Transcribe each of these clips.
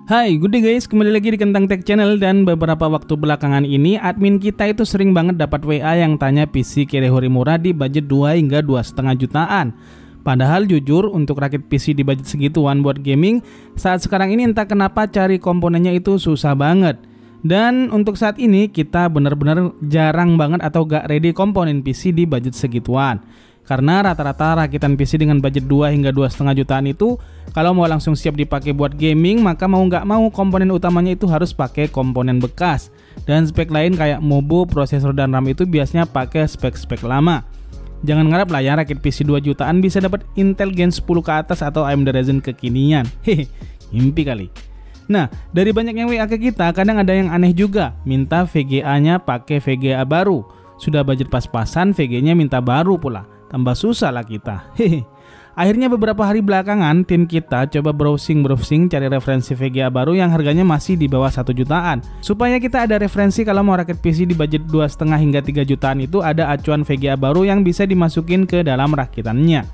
Hai, good day guys, kembali lagi di Kentang Tech Channel. Dan beberapa waktu belakangan ini admin kita itu sering banget dapat WA yang tanya PC Kirihori murah di budget 2 hingga 2,5 jutaan. Padahal jujur untuk rakit PC di budget segituan buat gaming saat sekarang ini entah kenapa cari komponennya itu susah banget. Dan untuk saat ini kita benar-benar jarang banget atau gak ready komponen PC di budget segituan. Karena rata-rata rakitan PC dengan budget 2 hingga 2,5 jutaan itu kalau mau langsung siap dipakai buat gaming, maka mau nggak mau komponen utamanya itu harus pakai komponen bekas. Dan spek lain kayak MOBO, prosesor dan RAM itu biasanya pakai spek-spek lama. Jangan ngarep lah ya rakit PC 2 jutaan bisa dapat Intel Gen 10 ke atas atau AMD Ryzen kekinian. Hehe, mimpi kali. Nah, dari banyak yang WA ke kita, kadang ada yang aneh juga, minta VGA-nya pakai VGA baru. Sudah budget pas-pasan, VG-nya minta baru pula. Tambah susah lah kita. Hehe. Akhirnya beberapa hari belakangan tim kita coba browsing cari referensi VGA baru yang harganya masih di bawah 1 jutaan. Supaya kita ada referensi kalau mau rakit PC di budget 2,5 hingga 3 jutaan itu ada acuan VGA baru yang bisa dimasukin ke dalam rakitannya.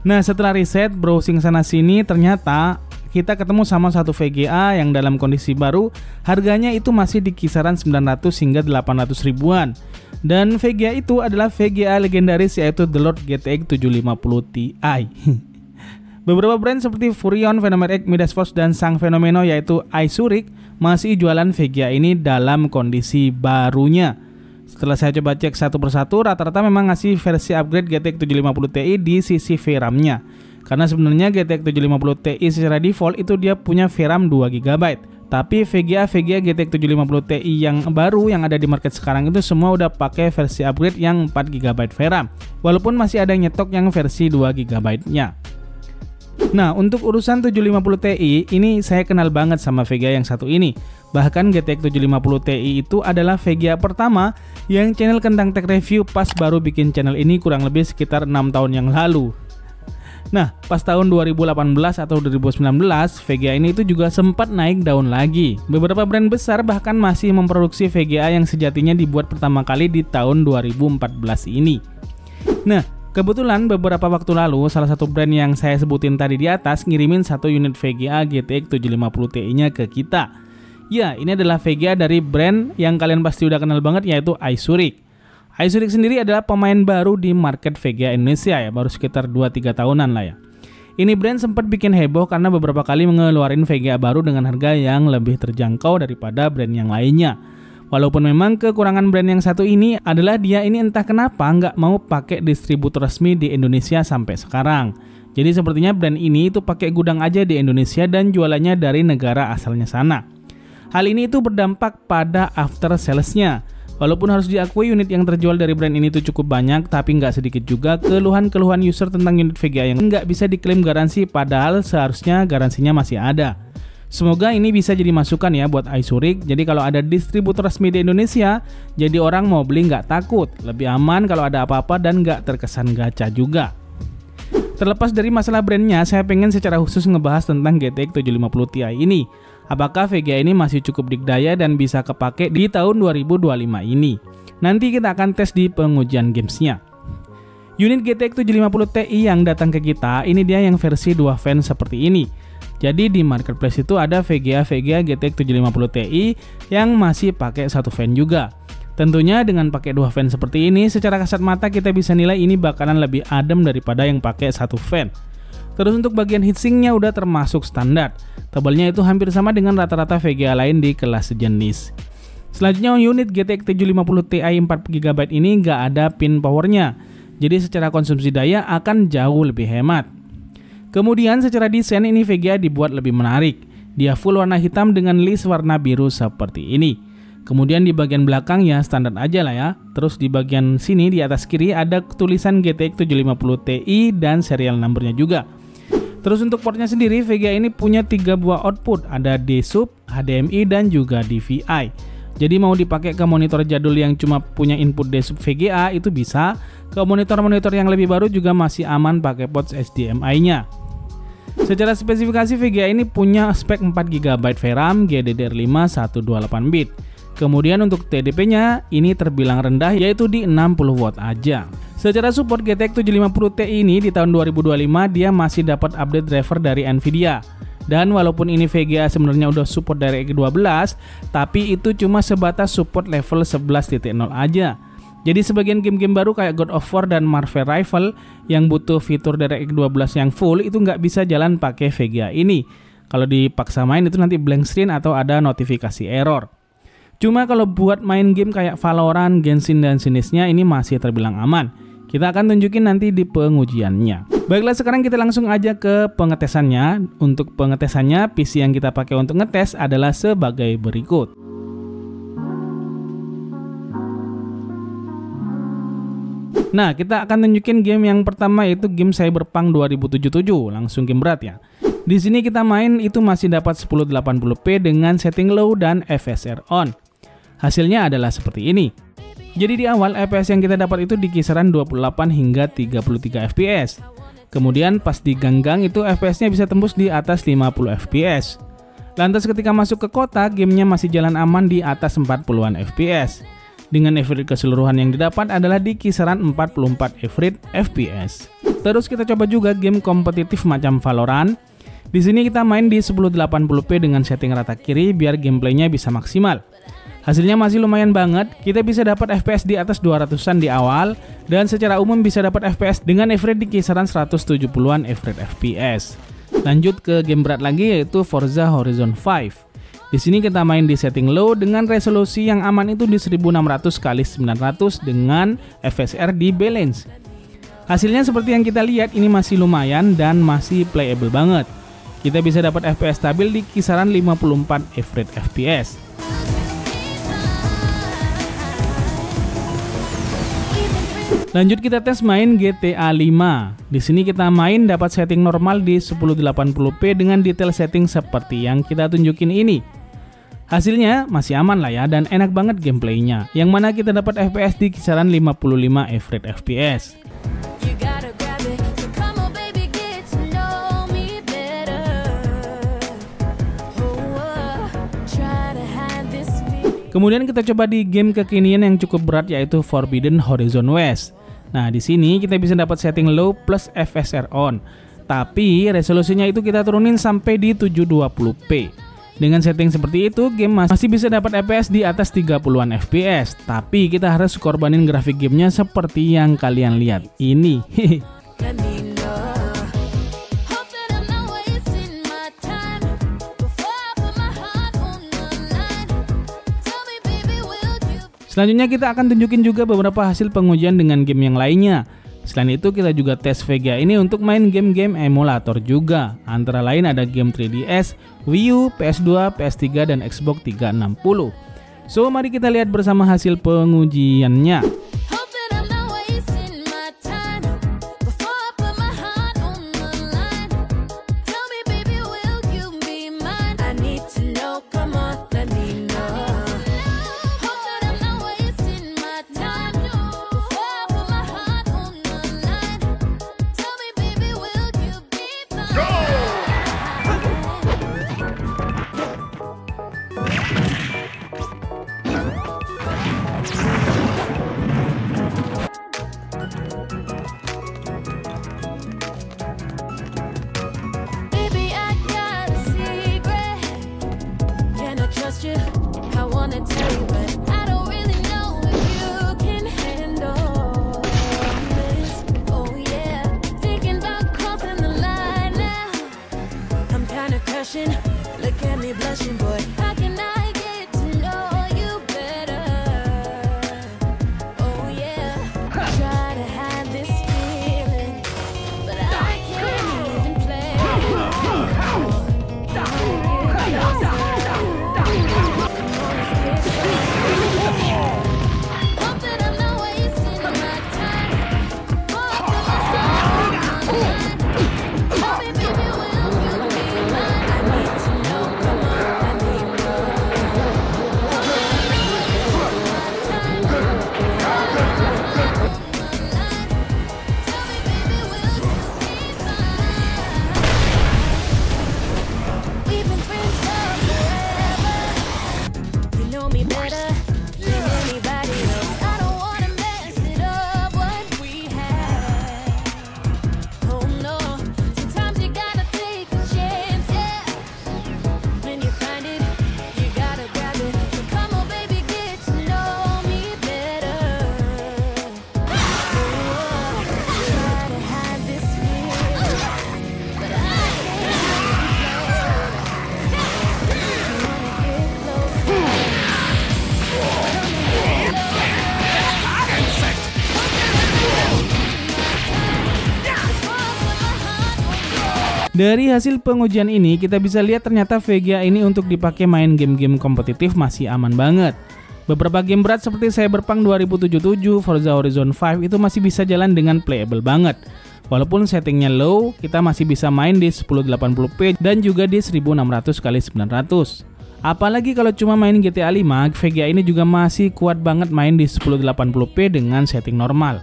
Nah, setelah riset browsing sana sini ternyata kita ketemu sama satu VGA yang dalam kondisi baru harganya itu masih di kisaran 900 hingga 800 ribuan. Dan VGA itu adalah VGA legendaris yaitu The Lord GTX 750 Ti. Beberapa brand seperti Furion, Phenomax, Midas Force, dan Sang Fenomeno yaitu Aizuric masih jualan VGA ini dalam kondisi barunya. Setelah saya coba cek satu persatu, rata-rata memang ngasih versi upgrade GTX 750 Ti di sisi VRAM-nya. Karena sebenarnya GTX 750 Ti secara default itu dia punya VRAM 2 GB. Tapi VGA GTX 750 Ti yang baru yang ada di market sekarang itu semua udah pakai versi upgrade yang 4 GB VRAM. Walaupun masih ada nyetok yang versi 2 GB-nya. Nah, untuk urusan 750 Ti ini saya kenal banget sama VGA yang satu ini. Bahkan GTX 750 Ti itu adalah VGA pertama yang channel Kentang Tech Review pas baru bikin channel ini kurang lebih sekitar 6 tahun yang lalu. Nah, pas tahun 2018 atau 2019, VGA ini itu juga sempat naik daun lagi. Beberapa brand besar bahkan masih memproduksi VGA yang sejatinya dibuat pertama kali di tahun 2014 ini. Nah, kebetulan beberapa waktu lalu salah satu brand yang saya sebutin tadi di atas ngirimin satu unit VGA GTX 750 Ti-nya ke kita. Ya, ini adalah VGA dari brand yang kalian pasti udah kenal banget yaitu Aizuric. Aizuric sendiri adalah pemain baru di market VGA Indonesia ya, baru sekitar 2-3 tahunan lah ya. Ini brand sempat bikin heboh karena beberapa kali mengeluarin VGA baru dengan harga yang lebih terjangkau daripada brand yang lainnya. Walaupun memang kekurangan brand yang satu ini adalah dia ini entah kenapa nggak mau pakai distributor resmi di Indonesia sampai sekarang. Jadi sepertinya brand ini itu pakai gudang aja di Indonesia dan jualannya dari negara asalnya sana. Hal ini itu berdampak pada after sales-nya. Walaupun harus diakui unit yang terjual dari brand ini itu cukup banyak, tapi nggak sedikit juga keluhan-keluhan user tentang unit VGA yang nggak bisa diklaim garansi padahal seharusnya garansinya masih ada. Semoga ini bisa jadi masukan ya buat Aizuric. Jadi kalau ada distributor resmi di Indonesia, jadi orang mau beli nggak takut, lebih aman kalau ada apa-apa dan nggak terkesan gacha juga. Terlepas dari masalah brandnya, saya pengen secara khusus ngebahas tentang GTX 750 Ti ini. Apakah VGA ini masih cukup dikdaya dan bisa kepake di tahun 2025 ini? Nanti kita akan tes di pengujian gamesnya. Unit GTX 750 Ti yang datang ke kita, ini dia yang versi 2 fan seperti ini. Jadi di marketplace itu ada VGA GTX 750 Ti yang masih pakai 1 fan juga. Tentunya dengan pakai 2 fan seperti ini, secara kasat mata kita bisa nilai ini bakalan lebih adem daripada yang pakai 1 fan. Terus untuk bagian heatsinknya udah termasuk standar. Tebalnya itu hampir sama dengan rata-rata VGA lain di kelas sejenis. Selanjutnya unit GTX 750 Ti 4 GB ini nggak ada pin powernya. Jadi secara konsumsi daya akan jauh lebih hemat. Kemudian secara desain ini VGA dibuat lebih menarik. Dia full warna hitam dengan list warna biru seperti ini. Kemudian di bagian belakang ya standar aja lah ya. Terus di bagian sini di atas kiri ada tulisan GTX 750 Ti dan serial numbernya juga. Terus untuk portnya sendiri VGA ini punya 3 buah output, ada D-Sub, HDMI dan juga DVI. Jadi mau dipakai ke monitor jadul yang cuma punya input D-Sub VGA itu bisa, ke monitor-monitor yang lebih baru juga masih aman pakai port HDMI-nya. Secara spesifikasi VGA ini punya spek 4 GB VRAM GDDR5 128 bit. Kemudian untuk TDP-nya ini terbilang rendah yaitu di 60 watt aja. Secara support GTX 750 Ti ini di tahun 2025 dia masih dapat update driver dari Nvidia. Dan walaupun ini VGA sebenarnya udah support DirectX 12, tapi itu cuma sebatas support level 11.0 aja. Jadi sebagian game-game baru kayak God of War dan Marvel Rifle yang butuh fitur DirectX 12 yang full itu nggak bisa jalan pakai VGA ini. Kalau dipaksa main itu nanti blank screen atau ada notifikasi error. Cuma kalau buat main game kayak Valorant, Genshin dan sejenisnya ini masih terbilang aman. Kita akan tunjukin nanti di pengujiannya. Baiklah, sekarang kita langsung aja ke pengetesannya. Untuk pengetesannya, PC yang kita pakai untuk ngetes adalah sebagai berikut. Nah, kita akan tunjukin game yang pertama, yaitu game Cyberpunk 2077. Langsung game berat ya. Di sini kita main itu masih dapat 1080p dengan setting low dan FSR on. Hasilnya adalah seperti ini. Jadi di awal FPS yang kita dapat itu di kisaran 28 hingga 33 FPS. Kemudian pas diganggang itu FPS-nya bisa tembus di atas 50 FPS. Lantas ketika masuk ke kota, gamenya masih jalan aman di atas 40-an FPS. Dengan average keseluruhan yang didapat adalah di kisaran 44 average FPS. Terus kita coba juga game kompetitif macam Valorant. Di sini kita main di 1080p dengan setting rata kiri biar gameplaynya bisa maksimal. Hasilnya masih lumayan banget, kita bisa dapat FPS di atas 200-an di awal, dan secara umum bisa dapat FPS dengan average di kisaran 170-an average FPS. Lanjut ke game berat lagi, yaitu Forza Horizon 5. Di sini kita main di setting low dengan resolusi yang aman itu di 1600x900 dengan FSR di balance. Hasilnya seperti yang kita lihat, ini masih lumayan dan masih playable banget. Kita bisa dapat FPS stabil di kisaran 54 average FPS. Lanjut kita tes main GTA 5. Di sini kita main dapat setting normal di 1080p dengan detail setting seperti yang kita tunjukin ini. Hasilnya masih aman lah ya dan enak banget gameplaynya. Yang mana kita dapat FPS di kisaran 55 average FPS. Kemudian kita coba di game kekinian yang cukup berat, yaitu Forbidden Horizon West. Nah, di sini kita bisa dapat setting low plus FSR on. Tapi resolusinya itu kita turunin sampai di 720p. Dengan setting seperti itu, game masih bisa dapat FPS di atas 30-an FPS. Tapi kita harus korbanin grafik gamenya seperti yang kalian lihat ini. Selanjutnya kita akan tunjukin juga beberapa hasil pengujian dengan game yang lainnya. Selain itu kita juga tes VGA ini untuk main game-game emulator juga. Antara lain ada game 3DS, Wii U, PS2, PS3, dan Xbox 360. So mari kita lihat bersama hasil pengujiannya. Look at me blushing, boy. How can I get to know you better? Oh yeah, try to hide this feeling, but I can't even play. Hope that I'm not wasting my time. Tell me, baby, will you be mine? I need to know, come on, I need Dari hasil pengujian ini kita bisa lihat ternyata VGA ini untuk dipakai main game-game kompetitif masih aman banget. Beberapa game berat seperti Cyberpunk 2077, Forza Horizon 5 itu masih bisa jalan dengan playable banget. Walaupun settingnya low, kita masih bisa main di 1080p dan juga di 1600x900. Apalagi kalau cuma main GTA 5, VGA ini juga masih kuat banget main di 1080p dengan setting normal.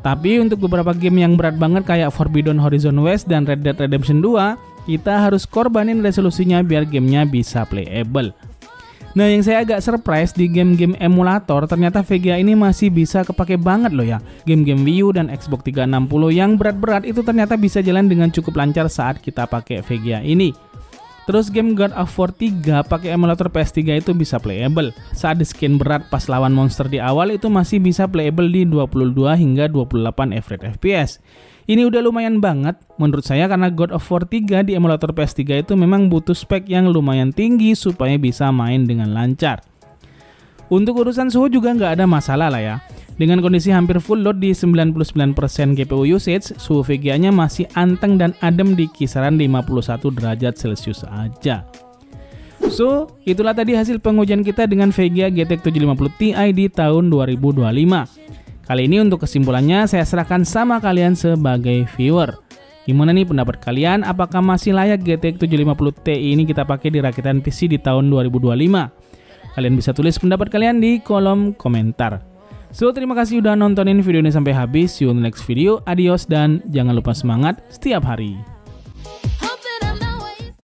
Tapi untuk beberapa game yang berat banget kayak Forbidden Horizon West dan Red Dead Redemption 2, kita harus korbanin resolusinya biar gamenya bisa playable. Nah, yang saya agak surprise di game-game emulator, ternyata VGA ini masih bisa kepake banget loh ya. Game-game Wii U dan Xbox 360 yang berat-berat itu ternyata bisa jalan dengan cukup lancar saat kita pakai VGA ini. Terus game God of War 3 pakai emulator PS3 itu bisa playable. Saat di skin berat pas lawan monster di awal itu masih bisa playable di 22 hingga 28 average FPS. Ini udah lumayan banget menurut saya karena God of War 3 di emulator PS3 itu memang butuh spek yang lumayan tinggi supaya bisa main dengan lancar. Untuk urusan suhu juga nggak ada masalah lah ya. Dengan kondisi hampir full load di 99% GPU usage, suhu VGA-nya masih anteng dan adem di kisaran 51 derajat Celcius aja. So, itulah tadi hasil pengujian kita dengan VGA GTX 750 Ti di tahun 2025. Kali ini untuk kesimpulannya saya serahkan sama kalian sebagai viewer. Gimana nih pendapat kalian? Apakah masih layak GTX 750 Ti ini kita pakai di rakitan PC di tahun 2025? Kalian bisa tulis pendapat kalian di kolom komentar. So, terima kasih udah nontonin video ini sampai habis. See you in the next video. Adios dan jangan lupa semangat setiap hari.